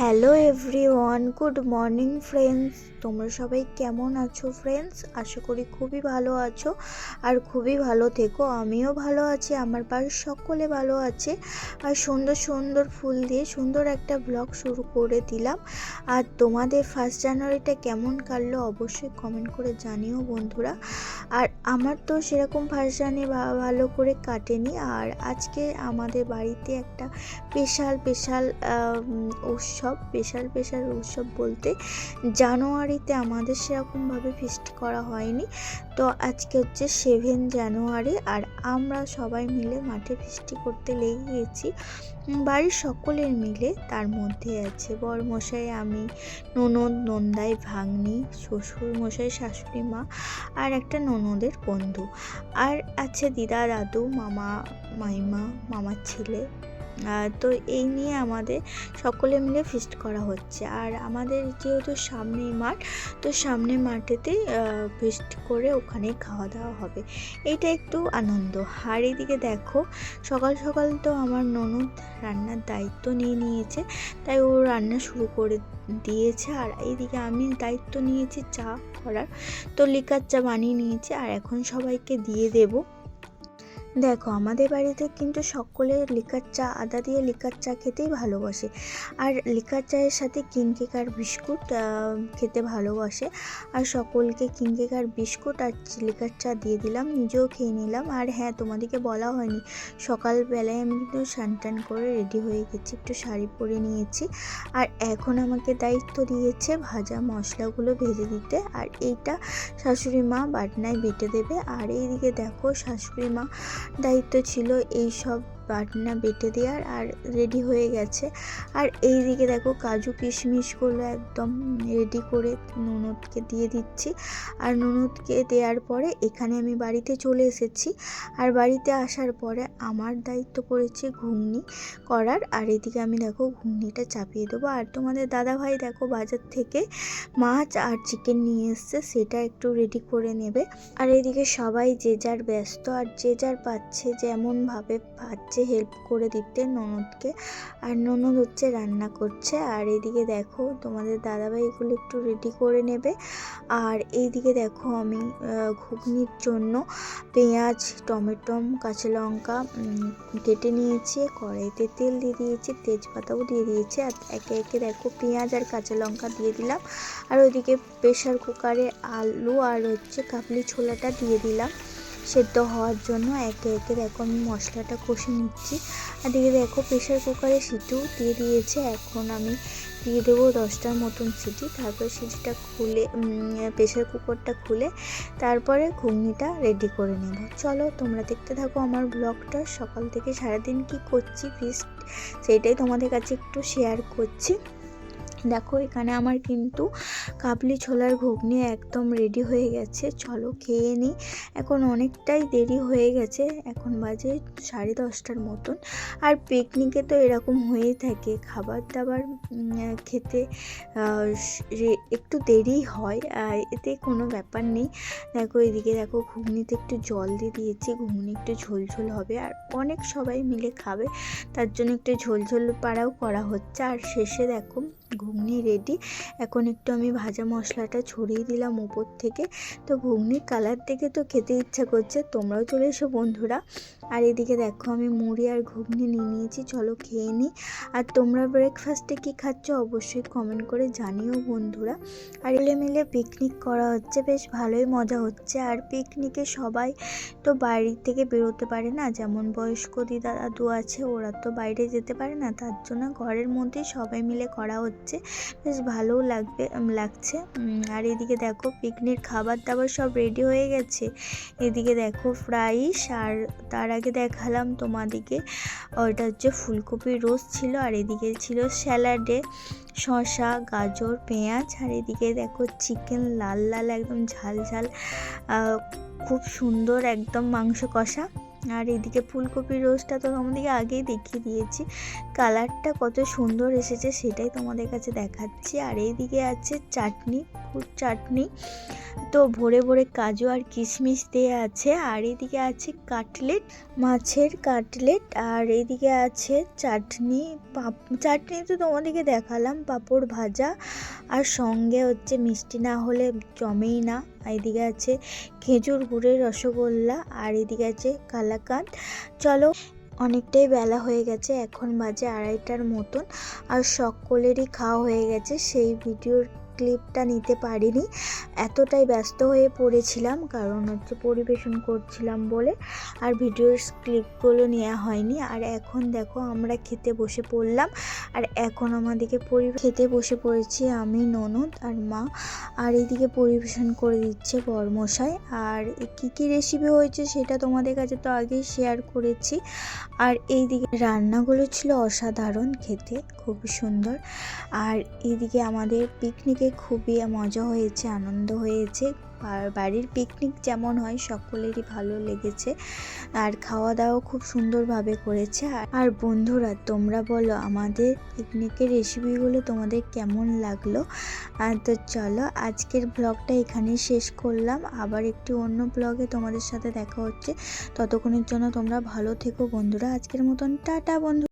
Hello everyone, good morning friends. তোমরা সবাই কেমন আছো ফ্রেন্ডস? আশা করি খুবই ভালো আছো আর খুবই ভালো থেকো। আমিও ভালো আছি, আমার বাড়ির সকলে ভালো আছে। আর সুন্দর সুন্দর ফুল দিয়ে সুন্দর একটা ব্লগ শুরু করে দিলাম। আর তোমাদের 1 জানুয়ারিটা কেমন কাটলো অবশ্যই কমেন্ট করে জানিও বন্ধুরা। আর আমার তো সেরকম 1 জানুয়ারি ভালো করে কাটেনি। আর আজকে আমাদের বাড়িতে একটা স্পেশাল উৎসব বলতে জানুয়ারিতে আমাদের সেরকমভাবে ফিস্ট করা হয়নি। তো আজকে হচ্ছে 7 জানুয়ারি আর আমরা সবাই মিলে মাঠে ফিস্টি করতে লেগে গেছি, বাড়ির সকলের মিলে। তার মধ্যে আছে বরমশাই, আমি, ননদ, নন্দাই, ভাগ্নি, শ্বশুর মশাই, শাশুড়ি মা আর একটা ননদের বন্ধু, আর আছে দিদা, দাদু, মামা, মাইমা, মামার ছেলে। তো এই নিয়ে আমাদের সকলে মিলে ফিস্ট করা হচ্ছে। আর আমাদের যেহেতু সামনেই মাঠ, তো সামনে মাঠেতে ফিস্ট করে ওখানে খাওয়া দাওয়া হবে, এইটা একটু আনন্দ। আর এইদিকে দেখো, সকাল সকাল তো আমার ননদ রান্নার দায়িত্ব নিয়ে নিয়েছে, তাই ও রান্না শুরু করে দিয়েছে। আর এইদিকে আমি দায়িত্ব নিয়েছি চা করার, তো লিকার চা বানিয়ে নিয়েছি আর এখন সবাইকে দিয়ে দেবো। দেখো, আমাদের বাড়িতে কিন্তু সকলে লিকার চা, আদা দিয়ে লিকার চা খেতেই ভালোবাসে। আর লিকার চায়ের সাথে কিংকেকার বিস্কুট খেতে ভালোবাসে। আর সকলকে কিংকেকার বিস্কুট আর লিকার চা দিয়ে দিলাম, নিজেও খেয়ে নিলাম। আর হ্যাঁ, তোমাদেরকে বলা হয়নি, সকালবেলায় আমি কিন্তু স্নান করে রেডি হয়ে গেছি, একটু শাড়ি পরে নিয়েছি। আর এখন আমাকে দায়িত্ব দিয়েছে ভাজা মশলাগুলো ভেজে দিতে, আর এইটা শাশুড়ি মা বাটনায় বেটে দেবে। আর এইদিকে দেখো, শাশুড়ি মা দায়িত্ব ছিল এই সব বাটনা বেটে দেওয়ার, আর রেডি হয়ে গেছে। আর এই দিকে দেখো, কাজু কিশমিশগুলো একদম রেডি করে ননদকে দিয়ে দিচ্ছি। আর ননদকে দেওয়ার পরে এখানে আমি বাড়িতে চলে এসেছি। আর বাড়িতে আসার পরে আমার দায়িত্ব পড়েছে ঘুগনি করার। আর এদিকে আমি দেখো ঘুগনিটা চাপিয়ে দেবো। আর তোমাদের দাদাভাই দেখো বাজার থেকে মাছ আর চিকেন নিয়ে এসছে, সেটা একটু রেডি করে নেবে। আর এদিকে সবাই যে যার ব্যস্ত, আর যে যার পাচ্ছে যেমনভাবে পাচ্ছে হেল্প করে দিতে ননদকে। আর ননদ হচ্ছে রান্না করছে। আর এইদিকে দেখো তোমাদের দাদাভাই এগুলো একটু রেডি করে নেবে। আর এইদিকে দেখো আমি ঘুগনির জন্য পেঁয়াজ, টমেটো, কাঁচা লঙ্কা কেটে নিয়েছি, কড়াইতে তেল দিয়ে দিয়েছি, তেজপাতাও দিয়ে দিয়েছি। আর একে একে দেখো পেঁয়াজ আর কাঁচা লঙ্কা দিয়ে দিলাম। আর ওইদিকে প্রেশার কুকারে আলু আর হচ্ছে কাবলি ছোলাটা দিয়ে দিলাম সেদ্ধ হওয়ার জন্য। একে একে দেখো আমি মশলাটা কষে নিচ্ছি। আর দিকে দেখো প্রেশার কুকারে সিটিও দিয়ে দিয়েছে। এখন আমি দিয়ে দেবো 10টার মতন সিটি। তারপর সিটিটা খুলে প্রেশার কুকারটা খুলে তারপরে ঘুগনিটা রেডি করে নেব। চলো তোমরা দেখতে থাকো আমার ব্লগটা। সকাল থেকে সারাদিন কি করছি ফিস্ট, সেইটাই তোমাদের কাছে একটু শেয়ার করছি। দেখো, এখানে আমার কিন্তু কাবলি ছোলার ঘুগনি একদম রেডি হয়ে গেছে। চলো খেয়ে নিই, এখন অনেকটাই দেরি হয়ে গেছে, এখন বাজে 10:30টার মতন। আর পিকনিকে তো এরকম হয়েই থাকে, খাবার দাবার খেতে একটু দেরি হয়, এতে কোনো ব্যাপার নেই। দেখো এদিকে দেখো ঘুগনিতে একটু জল দিয়ে দিয়েছি, ঘুগনি একটু ঝোলঝোল হবে আর অনেক সবাই মিলে খাবে, তার জন্য একটু ঝোলঝোল পাড়াও করা হচ্ছে। আর শেষে দেখো ঘুগনি রেডি। এখন একটু আমি ভাজা মশলাটা ছড়িয়ে দিলাম উপর থেকে। তো ঘুগনির কালার দেখে তো খেতে ইচ্ছা করছে, তোমরাও চলে এসো বন্ধুরা। আর এদিকে দেখো আমি মুড়ি আর ঘুগনি নিয়ে নিয়েছি, চলো খেয়ে নিই। আর তোমরা ব্রেকফাস্টে কী খাচ্ছ অবশ্যই কমেন্ট করে জানিও বন্ধুরা। আর এলে মিলে পিকনিক করা হচ্ছে, বেশ ভালোই মজা হচ্ছে। আর পিকনিকে সবাই তো বাড়ি থেকে বেরোতে পারে না, যেমন বয়স্ক দিদা দাদু আছে, ওরা তো বাইরে যেতে পারে না, তার জন্য ঘরের মধ্যেই সবাই মিলে করা হচ্ছে, বেশ ভালোও লাগছে। আর এদিকে দেখো পিকনিক খাবার দাবার সব রেডি হয়ে গেছে। এদিকে দেখো ফ্রাইস, আর তার আগে দেখালাম তোমাদিকে ওটা হচ্ছে ফুলকপির রোস্ট ছিল। আর এদিকে ছিল স্যালাডে শসা, গাজর, পেঁয়াজ। আর এদিকে দেখো চিকেন লাল লাল একদম ঝাল ঝাল, খুব সুন্দর একদম মাংস কষা। আর এদিকে ফুলকপির রোস্টটা তো তোমাদেরকে আগেই দেখিয়ে দিয়েছি, কালারটা কত সুন্দর এসেছে সেটাই তোমাদের কাছে দেখাচ্ছি। আর এইদিকে আছে চাটনি, চাটনি তো ভরে ভরে কাজু আর কিশমিশ দিয়ে আছে। আর এদিকে আছে কাটলেট, মাছের কাটলেট। আর এইদিকে আছে চাটনি, চাটনি তো তোমাদেরকে দেখালাম, পাঁপড় ভাজা, আর সঙ্গে হচ্ছে মিষ্টি না হলে জমেই না। এদিকে আছে খেজুর গুড়ের রসগোল্লা, আর এদিকে আছে কালাকাঁদ। চলো, অনেকটাই বেলা হয়ে গেছে, এখন বাজে 2:30টার মতন, আর সকলেরই খাওয়া হয়ে গেছে। সেই ভিডিওর ক্লিপটা নিতে পারিনি, এতটাই ব্যস্ত হয়ে পড়েছিলাম, কারণ হচ্ছে পরিবেশন করছিলাম বলে, আর ভিডিওর ক্লিপগুলো নেওয়া হয়নি। আর এখন দেখো আমরা খেতে বসে পড়লাম, আর এখন আমাদেরকে খেতে বসে পড়েছি আমি, ননদ আর মা। আর এইদিকে পরিবেশন করে দিচ্ছে বরমশাই। আর কী কী রেসিপি হয়েছে সেটা তোমাদের কাছে তো আগেই শেয়ার করেছি। আর এইদিকে রান্নাগুলো ছিল অসাধারণ খেতে, খুবই সুন্দর। আর এইদিকে আমাদের পিকনিকে খুবই মজা হয়েছে, আনন্দ হয়েছে। আর বাড়ির পিকনিক যেমন হয় সকলেরই ভালো লেগেছে, আর খাওয়া দাওয়া খুব সুন্দরভাবে করেছে। আর বন্ধুরা, তোমরা বলো আমাদের পিকনিকের রেসিপিগুলো তোমাদের কেমন লাগলো। তো চলো, আজকের ব্লগটা এখানেই শেষ করলাম, আবার একটি অন্য ব্লগে তোমাদের সাথে দেখা হচ্ছে। ততক্ষণের জন্য তোমরা ভালো থেকো বন্ধুরা, আজকের মতন টাটা বন্ধু।